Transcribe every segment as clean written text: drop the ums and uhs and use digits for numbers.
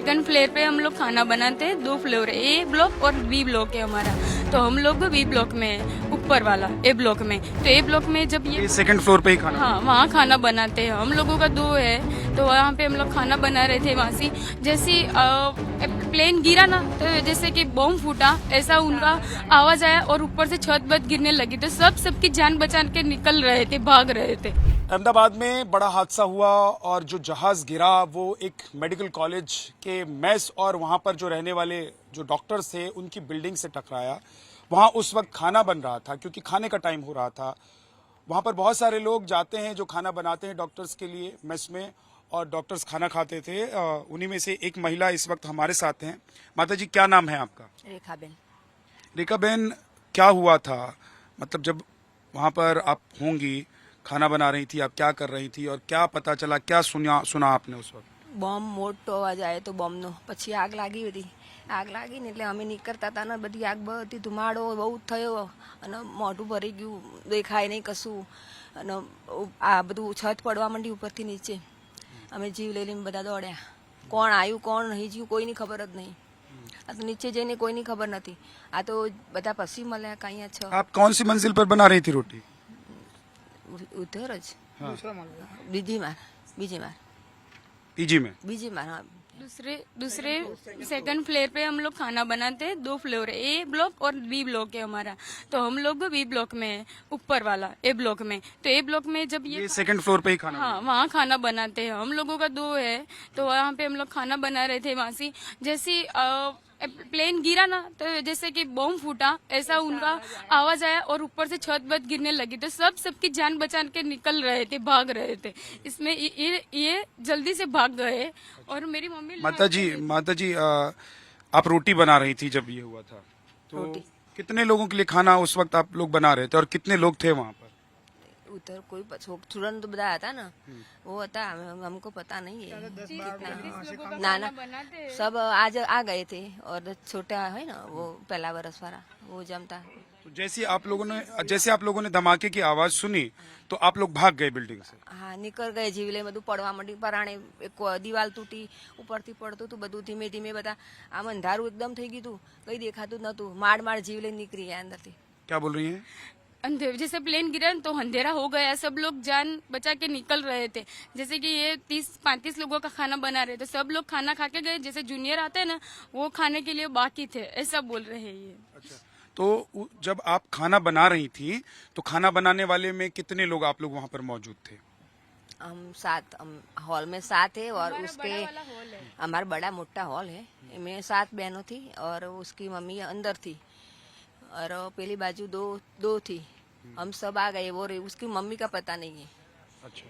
Second floor पे हम लोग खाना बनाते हैं। 2 फ्लोर है, ए ब्लॉक और बी ब्लॉक है हमारा। तो हम लोग बी ब्लॉक में है, ऊपर वाला ए ब्लॉक में। तो ए ब्लॉक में जब ये सेकंड फ्लोर पे ही खाना? हाँ, वहाँ खाना बनाते हैं। हम लोगों का 2 है, तो वहाँ पे हम लोग खाना बना रहे थे। वहाँ से जैसे प्लेन गिरा ना, तो जैसे कि बॉम्ब फूटा ऐसा उनका आवाज आया और ऊपर से छत बत गिरने लगी। तो सबकी जान बचा के निकल रहे थे, भाग रहे थे। अहमदाबाद में बड़ा हादसा हुआ और जो जहाज गिरा वो एक मेडिकल कॉलेज के मेस और वहां पर जो रहने वाले जो डॉक्टर्स थे उनकी बिल्डिंग से टकराया। वहां उस वक्त खाना बन रहा था क्योंकि खाने का टाइम हो रहा था। वहां पर बहुत सारे लोग जाते हैं जो खाना बनाते हैं डॉक्टर्स के लिए मेस में, और डॉक्टर्स खाना खाते थे। उन्हीं में से एक महिला इस वक्त हमारे साथ हैं। माता जी, क्या नाम है आपका? रेखा बेन। रेखा बेन, क्या हुआ था? मतलब जब वहां पर आप होंगी, खाना बना रही थी, आप क्या कर रही थी और क्या पता चला, क्या सुना आपने उस वक्त? બોમ્બ મોટો અવાજ આવ્યો તો બોમ્બનો, પછી આગ લાગી હતી. આગ લાગી ને એટલે અમે નીકળતા હતા ને બધી આગ બધી ધુમાડો બહુ થયો અને મોઢું ભરી ગયું, દેખાય નહીં કશું. અને આ બધું છત પડવા માંડી ઉપરથી નીચે. અમે જીવ લઈ લઈને બધા દોડ્યા. કોણ આવ્યું કોણ નહીં જ્યું કોઈની ખબર જ નહીં. આ તો નીચે જઈને કોઈની ખબર નથી. આ તો બધા પછી મળ્યા કાંઈ છ आप कौन सी मंजिल पर बना रही थी रोटी? ઉધર જ બીજી માર पीजी में? બીજી માર હા. दूसरे सेकंड फ्लोर पे हम लोग खाना बनाते हैं। 2 फ्लोर है, ए ब्लॉक और बी ब्लॉक है हमारा। तो हम लोग बी ब्लॉक में है, ऊपर वाला ए ब्लॉक में। तो ए ब्लॉक में जब ये सेकंड फ्लोर पे ही खाना? हाँ, वहाँ खाना बनाते हैं। हम लोगों का 2 है, तो वहाँ पे हम लोग खाना बना रहे थे। वहाँ से जैसे प्लेन गिरा ना, तो जैसे कि बॉम्ब फूटा ऐसा उनका आवाज आया और ऊपर से छत बत गिरने लगी। तो सबकी जान बचा के निकल रहे थे, भाग रहे थे। इसमें ये जल्दी से भाग गए और मेरी मम्मी माता जी, आप रोटी बना रही थी जब ये हुआ था, तो कितने लोगों के लिए खाना उस वक्त आप लोग बना रहे थे और कितने लोग थे वहाँ पर? उधर कोई तुरंत બધા હતા ને, वो હતા, हमको पता नहीं है ना ना। सब आज आ गए थे और छोटा है ना वो पहला बरस वाला वो जमता। तो जैसे आप लोगों ने धमाके की आवाज सुनी तो आप लोग भाग गए बिल्डिंग से? हाँ, निकल गए जीवले બધું પડવા માંડી. પરાણે એક દિવાલ તૂટી, ઉપરથી પડતું હતું બધું. ધીમે ધીમે બધા આમ અંધારું એકદમ થઈ ગયું હતું, કઈ દેખાતું જ નતું. માડ જીવલે નીકળી ગયા अंदरથી. क्या बोल रही हैं? अंधेरे जैसे प्लेन गिरा तो अंधेरा हो गया, सब लोग जान बचा के निकल रहे थे। जैसे कि ये 30-35 लोगों का खाना बना रहे थे, सब लोग खाना खा के गए। जैसे जूनियर आते हैं ना, वो खाने के लिए बाकी थे, ऐसा बोल रहे हैं ये। अच्छा, तो जब आप खाना बना रही थी तो खाना बनाने वाले में कितने लोग आप लोग वहाँ पर मौजूद थे? हम 7, हॉल में 7 है और उसके हमारा बड़ा मोटा हॉल है, में 7 बहनों थी और उसकी मम्मी अंदर थी और पहली बाजू दो थी। हम सब आ गए, वो उसकी मम्मी का पता नहीं है। अच्छा,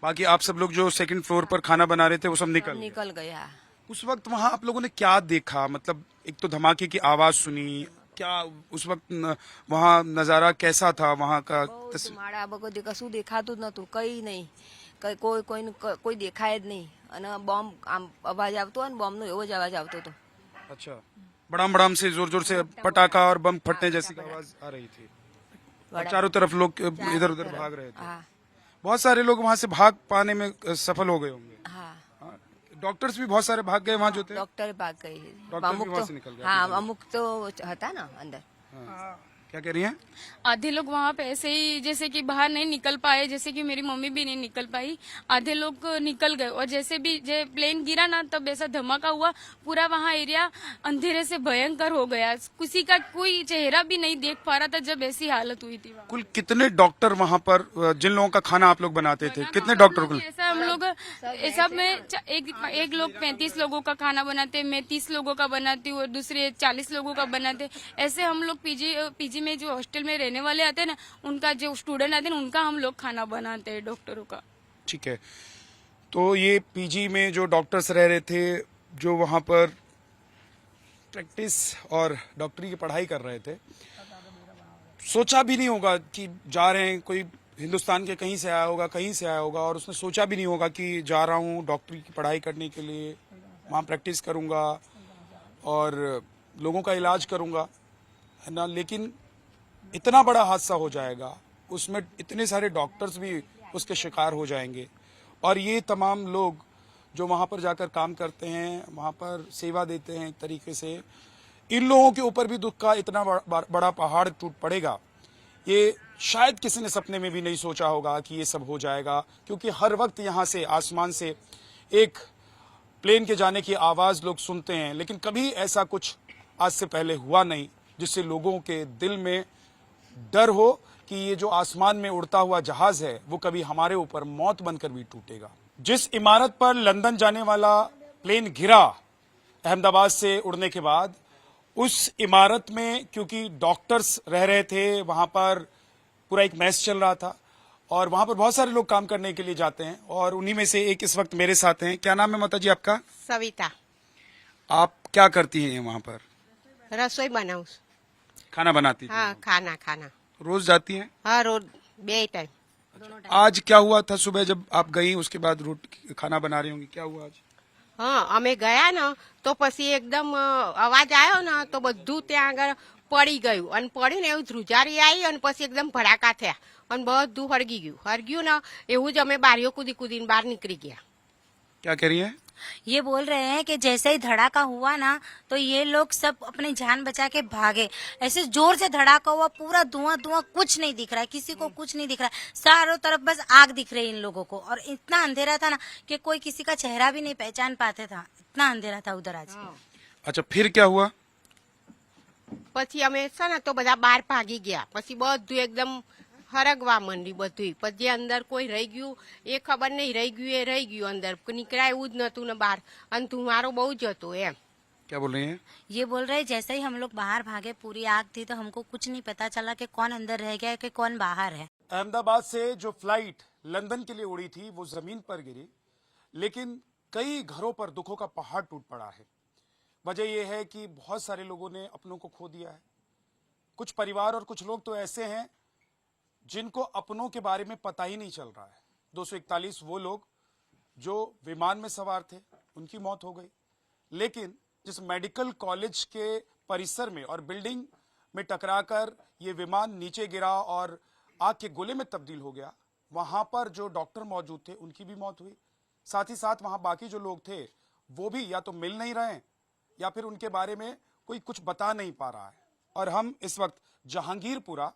बाकी आप सब लोग जो सेकंड फ्लोर पर खाना बना रहे थे वो सब निकल गया। उस वक्त वहाँ आप लोगों ने क्या देखा? मतलब एक तो धमाके की आवाज सुनी, क्या उस वक्त वहाँ नजारा कैसा था वहाँ का? માળા બગો કશું દેખાતું જ નતું, કઈ નહીં, કોઈ દેખાય જ નહીં. અને બોમ્બ આમ અવાજ આવતો અને બોમ્બનો એવો જ અવાજ આવતો હતો. अच्छा, बड़ाम बड़ाम से जोर से पटाखा और बम फटने जैसी आवाज आ रही थी और चारों तरफ लोग इधर उधर भाग रहे थे। बहुत सारे लोग वहाँ से भाग पाने में सफल हो गए होंगे। हाँ, डॉक्टर्स भी बहुत सारे भाग गए वहाँ जो थे? डॉक्टर भाग गए, डॉक्टर भी वहाँ से निकल गए। हाँ, अमुक तो હતા ना अंदर। क्या कह रही हैं? आधे लोग वहाँ पे ऐसे ही जैसे कि बाहर नहीं निकल पाए, जैसे कि मेरी मम्मी भी नहीं निकल पाई। आधे लोग निकल गए और जैसे भी प्लेन गिरा ना, तब ऐसा धमाका हुआ, पूरा वहाँ एरिया अंधेरे से भयंकर हो गया। किसी का कोई चेहरा भी नहीं देख पा रहा था जब ऐसी हालत हुई थी। कुल कितने डॉक्टर वहाँ पर, जिन लोगों का खाना आप लोग बनाते थे, कितने डॉक्टर को? ऐसा हम लोग सब में एक लोग 35 लोगों का खाना बनाते, मैं 30 लोगों का बनाती हूँ और दूसरे 40 लोगों का बनाते। ऐसे हम लोग पीजी में जो हॉस्टल में रहने वाले आते हैं ना, उनका जो स्टूडेंट आते हैं उनका हम लोग खाना बनाते हैं, डॉक्टरों का। ठीक है, तो ये पीजी में जो डॉक्टर्स रह रहे थे, जो वहाँ पर प्रैक्टिस और डॉक्टरी की पढ़ाई कर रहे थे, सोचा भी नहीं होगा कि जा रहे हैं, कोई हिंदुस्तान के कहीं से आया होगा और उसने सोचा भी नहीं होगा कि जा रहा हूँ डॉक्टरी की पढ़ाई करने के लिए, वहाँ प्रैक्टिस करूँगा और लोगों का इलाज करूँगा, है ना। लेकिन इतना बड़ा हादसा हो जाएगा, उसमें इतने सारे डॉक्टर्स भी उसके शिकार हो जाएंगे और ये तमाम लोग जो वहां पर जाकर काम करते हैं, वहां पर सेवा देते हैं एक तरीके से, इन लोगों के ऊपर भी दुख का इतना बड़ा पहाड़ टूट पड़ेगा, ये शायद किसी ने सपने में भी नहीं सोचा होगा कि ये सब हो जाएगा। क्योंकि हर वक्त यहाँ से आसमान से एक प्लेन के जाने की आवाज लोग सुनते हैं, लेकिन कभी ऐसा कुछ आज से पहले हुआ नहीं जिससे लोगों के दिल में डर हो कि ये जो आसमान में उड़ता हुआ जहाज है वो कभी हमारे ऊपर मौत बनकर भी टूटेगा। जिस इमारत पर लंदन जाने वाला प्लेन गिरा अहमदाबाद से उड़ने के बाद, उस इमारत में क्योंकि डॉक्टर्स रह रहे थे, वहां पर पूरा एक मैच चल रहा था और वहां पर बहुत सारे लोग काम करने के लिए जाते हैं और उन्हीं में से एक इस वक्त मेरे साथ हैं। क्या नाम है माता जी आपका? सविता। आप क्या करती हैं वहां पर? रसोई बनाऊ। खाना बनाती थी? हाँ, खाना रोज जाती हैं? हाँ, रोज 2 टाइम। आज क्या हुआ था? सुबह जब आप गई उसके बाद रोटी खाना बना रही होंगी, क्या हुआ आज? हाँ, અમે ગયા ને તો પછી એકદમ અવાજ આવ્યો ને તો બધું ત્યાં આગળ પડી ગયું અને પડીને એવું ધ્રુજારી આવી અને પછી એકદમ ભડાકા થયા અને બધું હરગ્યું ને એવું જ અમે બારીઓ કૂદીને બહાર નીકળી ગયા। क्या कह रही है? ये बोल रहे हैं कि जैसे ही धड़ाका हुआ ना तो ये लोग सब अपनी जान बचा के भागे। ऐसे जोर से धड़ाका हुआ, पूरा धुआं कुछ नहीं दिख रहा है, किसी को कुछ नहीं दिख रहा है, चारों तरफ बस आग दिख रही है इन लोगों को। और इतना अंधेरा था ना कि कोई किसी का चेहरा भी नहीं पहचान पाते था, इतना अंधेरा था उधर आज। अच्छा, फिर क्या हुआ? પછી અમે છે ને તો બધા બહાર ભાગી ગયા। પછી બધું એકદમ હરગવા માંડી બધું। પછી અંદર કોઈ રહી ગયું એ ખબર નહીં, રહી ગયું અંદર, નીકળાય એવું જ નતું ને બહાર અને ધુમારો બહુ જ હતો એમ। क्या बोल रही हैं? ये बोल रहे जैसे ही हम लोग बाहर भागे पूरी आग थी तो हमको कुछ नहीं पता चला कि कौन अंदर रह गया कि कौन बाहर है। अहमदाबाद से जो फ्लाइट लंदन के लिए उड़ी थी वो जमीन पर गिरी, लेकिन कई घरों पर दुखों का पहाड़ टूट पड़ा है। वजह यह है कि बहुत सारे लोगों ने अपनों को खो दिया है। कुछ परिवार और कुछ लोग तो ऐसे हैं जिनको अपनों के बारे में पता ही नहीं चल रहा है। 241 वो लोग जो विमान में सवार थे, उनकी मौत हो गई, लेकिन जिस मेडिकल कॉलेज के परिसर में और बिल्डिंग में टकराकर ये विमान नीचे गिरा और आग के गोले में तब्दील हो गया, वहां पर जो डॉक्टर मौजूद थे उनकी भी मौत हुई। साथ ही साथ वहां बाकी जो लोग थे वो भी या तो मिल नहीं रहे या फिर उनके बारे में कोई कुछ बता नहीं पा रहा है। और हम इस वक्त जहांगीरपुरा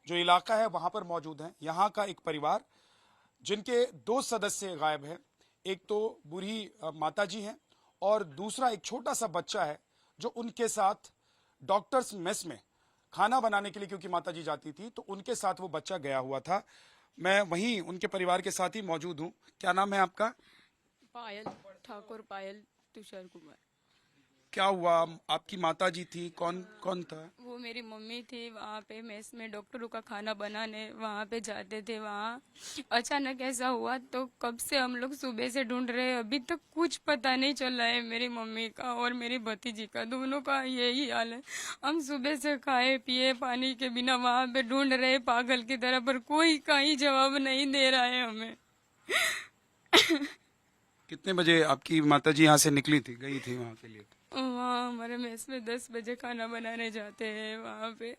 जो इलाका है वहां पर मौजूद हैं। यहाँ का एक परिवार जिनके 2 सदस्य गायब हैं, एक तो बूढ़ी माता जी हैं और दूसरा एक छोटा सा बच्चा है जो उनके साथ डॉक्टर्स मेस में खाना बनाने के लिए, क्योंकि माता जी जाती थी तो उनके साथ वो बच्चा गया हुआ था। मैं वहीं उनके परिवार के साथ ही मौजूद हूँ। क्या नाम है आपका? पायल ठाकुर, पायल तुषार कुमार। क्या हुआ? आपकी माता जी थी, कौन कौन था? वो मेरी मम्मी थी। वहाँ पे मेस में डॉक्टरों का खाना बनाने वहाँ पे जाते थे। वहाँ अचानक ऐसा हुआ तो कब से हम लोग सुबह से ढूंढ रहे हैं, अभी तक कुछ पता नहीं चला है। मेरी मम्मी का और मेरी भतीजी का, दोनों का यही हाल है। हम सुबह से खाए पिए पानी के बिना वहाँ पे ढूंढ रहे पागल की तरह, पर कोई कहीं जवाब नहीं दे रहा है हमें। कितने बजे आपकी माता जी यहाँ से निकली थी, गई थी वहाँ के लिए? वहाँ हमारे मेस में 10 बजे खाना बनाने जाते हैं वहाँ पे।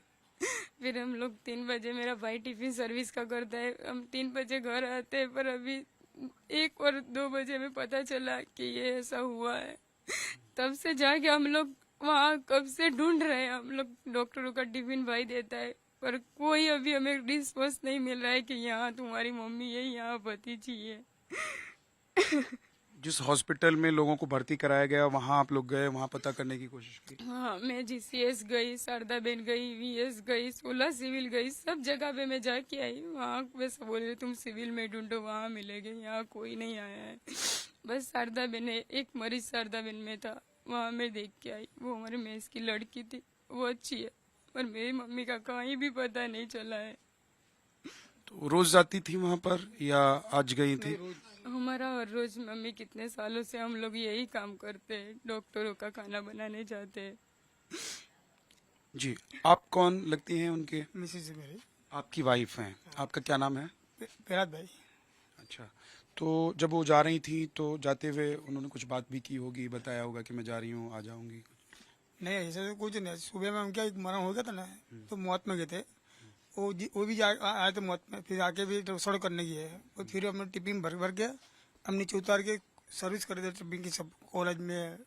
फिर हम लोग 3 बजे, मेरा भाई टिफिन सर्विस का करता है, हम 3 बजे घर आते हैं। पर अभी 1 और 2 बजे में पता चला कि ये ऐसा हुआ है। तब से जाके हम लोग वहाँ कब से ढूंढ रहे हैं। हम लोग डॉक्टरों का टिफिन भाई देता है पर कोई अभी हमें रिस्पॉन्स नहीं मिल रहा है कि यहाँ तुम्हारी मम्मी है, यहाँ भतीजी है। जिस हॉस्पिटल में लोगों को भर्ती कराया गया वहां आप लोग गए, वहां पता करने की कोशिश की? हाँ, मैं GCS गई, शारदा बेन गई, VS गई, 16 सिविल गई, सब जगह पे मैं जाके आई। वहाँ वैसे बोल रहे तुम सिविल में ढूंढो, वहाँ मिलेंगे, यहाँ कोई नहीं आया है। बस शारदा बेन है, एक मरीज शारदा बेन में था, वहाँ मैं देख के आई। वो हमारे मेस की लड़की थी, वो अच्छी है, पर मेरी मम्मी का कहीं भी पता नहीं चला है। तो रोज जाती थी वहां पर या आज गई थी? हमारा हर रोज, मम्मी कितने सालों से हम लोग यही काम करते हैं, डॉक्टरों का खाना बनाने जाते हैं। जी, आप कौन लगती हैं उनके? मिसेज मेरी। आपकी वाइफ हैं। आपका क्या नाम है? पेरात भाई। अच्छा, तो जब वो जा रही थी तो जाते हुए उन्होंने कुछ बात भी की होगी, बताया होगा कि मैं जा रही हूँ, आ जाऊंगी? नहीं, ऐसा तो कुछ नहीं। सुबह में उनका एक मरण हो गया था ना, तो मौत में गए थे। वो भी आए थे मौत में, फिर आके भी सड़क करने गए और फिर हमने टिफिन भर के हम नीचे उतार के सर्विस कर देते टिफिन की, सब कॉलेज में,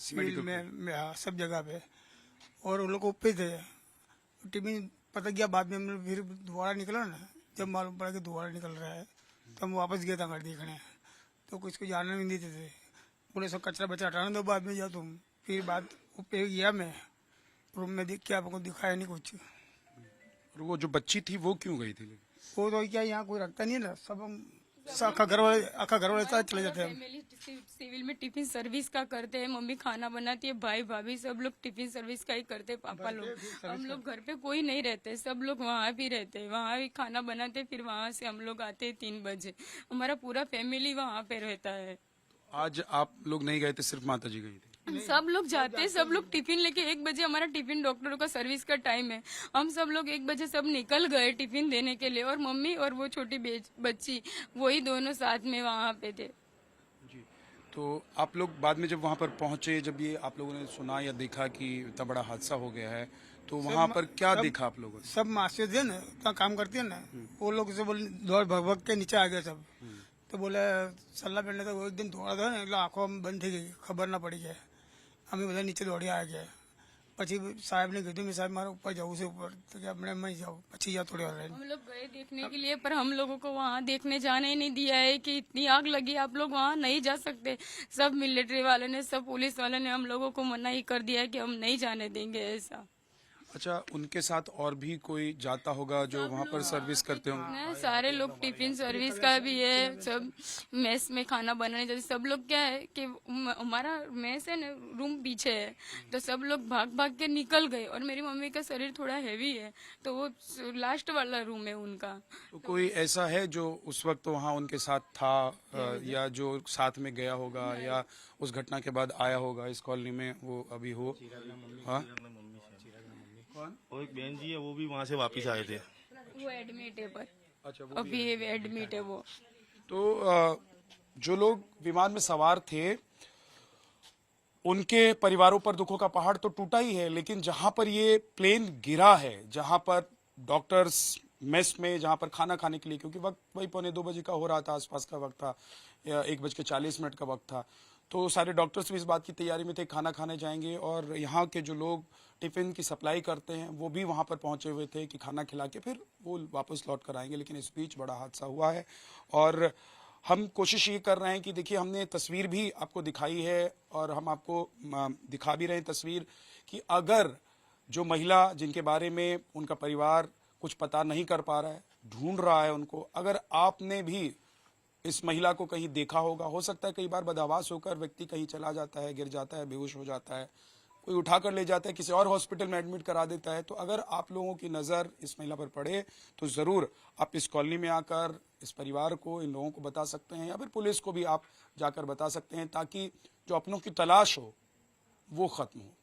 सिविल में हाँ, सब जगह पे। और वो लोग ऊपर थे टिफिन, पता गया बाद में हम लोग फिर दोबारा निकला ना, जब मालूम पड़ा कि दोबारा निकल रहा है तो हम वापस गए था घर देखने, तो कुछ को जानने नहीं देते थे, बोले सब कचरा बचा हटाना दो, बाद में जाओ तुम। फिर बाद ऊपर गया मैं रूम में, देख के आपको दिखाया नहीं कुछ। और वो जो बच्ची थी वो क्यों गई थी लेकिन? वो तो क्या यहाँ कोई रखता नहीं है ना, सब हम आखा घर वाले साथ चले जाते हैं हम। फैमिली सिविल में टिफिन सर्विस का करते हैं, मम्मी खाना बनाती है, भाई भाभी सब लोग टिफिन सर्विस का ही करते हैं, पापा लोग। हम लोग घर पे कोई नहीं रहते, सब लोग वहाँ भी रहते हैं, वहाँ भी खाना बनाते, फिर वहाँ से हम लोग आते हैं 3 बजे। हमारा पूरा फैमिली वहाँ पे रहता है। आज आप लोग नहीं गए थे, सिर्फ माता जी गई थी? सब लोग जाते हैं, सब लोग टिफिन लेके 1 बजे हमारा टिफिन डॉक्टरों का सर्विस का टाइम है, हम सब लोग 1 बजे सब निकल गए टिफिन देने के लिए, और मम्मी और वो छोटी बच्ची वही दोनों साथ में वहाँ पे थे। जी। तो आप लोग बाद में जब वहाँ पर पहुंचे, जब ये आप लोगों ने सुना या देखा कि इतना बड़ा हादसा हो गया है, तो वहाँ पर क्या देखा आप लोगों ने? सब मास्टर थे ना, इतना काम करते हैं ना, वो लोग से बोले दौड़ भग के नीचे आ गए सब। तो बोले सल्ला पेड़ने तक वो एक दिन दौड़ा था ना, आंखों में बंद थी गई, खबर ना पड़ी है, हमें बोला नीचे दौड़िया आ गया। પછી સાહેબ ने કીધું સાહેબ મારે ऊपर जाऊँ से ऊपर, तो क्या मैं नहीं जाऊँ, પછી जा थोड़ी और हम लोग गए देखने के लिए, पर हम लोगों को वहाँ देखने जाने ही नहीं दिया है कि इतनी आग लगी, आप लोग वहाँ नहीं जा सकते। सब मिलिट्री वाले ने, सब पुलिस वाले ने हम लोगों को मना ही कर दिया है कि हम नहीं जाने देंगे ऐसा। अच्छा, उनके साथ और भी कोई जाता होगा जो वहाँ पर सर्विस करते होंगे? ना, सारे लोग टिफिन सर्विस का भी है, सब मेस में खाना बनाने जाते, सब लोग क्या है कि हमारा मेस है ना, रूम पीछे है, तो सब लोग भाग भाग के निकल गए, और मेरी मम्मी का शरीर थोड़ा हैवी है, तो वो लास्ट वाला रूम है उनका। तो कोई ऐसा है जो उस वक्त वहाँ उनके साथ था, या जो साथ में गया होगा, या उस घटना के बाद आया होगा इस कॉलोनी में, वो अभी हो? हाँ, वो एक बहन जी है, वो भी वहाँ से वापस आए थे। वो एडमिट है, पर अच्छा, वो अभी एडमिट है वो। तो जो लोग विमान में सवार थे उनके परिवारों पर दुखों का पहाड़ तो टूटा ही है, लेकिन जहां पर ये प्लेन गिरा है, जहां पर डॉक्टर्स मेस में जहां पर खाना खाने के लिए, क्योंकि वक्त वही 1:45 बजे का हो रहा था, आसपास का वक्त था, या 1:40 का वक्त था, तो सारे डॉक्टर्स भी इस बात की तैयारी में थे, खाना खाने जाएंगे, और यहाँ के जो लोग टिफिन की सप्लाई करते हैं वो भी वहाँ पर पहुंचे हुए थे कि खाना खिला के फिर वो वापस लौट कर आएंगे। लेकिन इस बीच बड़ा हादसा हुआ है, और हम कोशिश ये कर रहे हैं कि देखिए, हमने तस्वीर भी आपको दिखाई है, और हम आपको दिखा भी रहे हैं तस्वीर, कि अगर जो महिला जिनके बारे में उनका परिवार कुछ पता नहीं कर पा रहा है, ढूंढ रहा है उनको, अगर आपने भी इस महिला को कहीं देखा होगा, हो सकता है कई बार बदहवास होकर व्यक्ति कहीं चला जाता है, गिर जाता है, बेहोश हो जाता है, कोई उठा कर ले जाता है, किसी और हॉस्पिटल में एडमिट करा देता है, तो अगर आप लोगों की नज़र इस महिला पर पड़े तो ज़रूर आप इस कॉलोनी में आकर इस परिवार को, इन लोगों को बता सकते हैं, या फिर पुलिस को भी आप जाकर बता सकते हैं, ताकि जो अपनों की तलाश हो वो ख़त्म हो।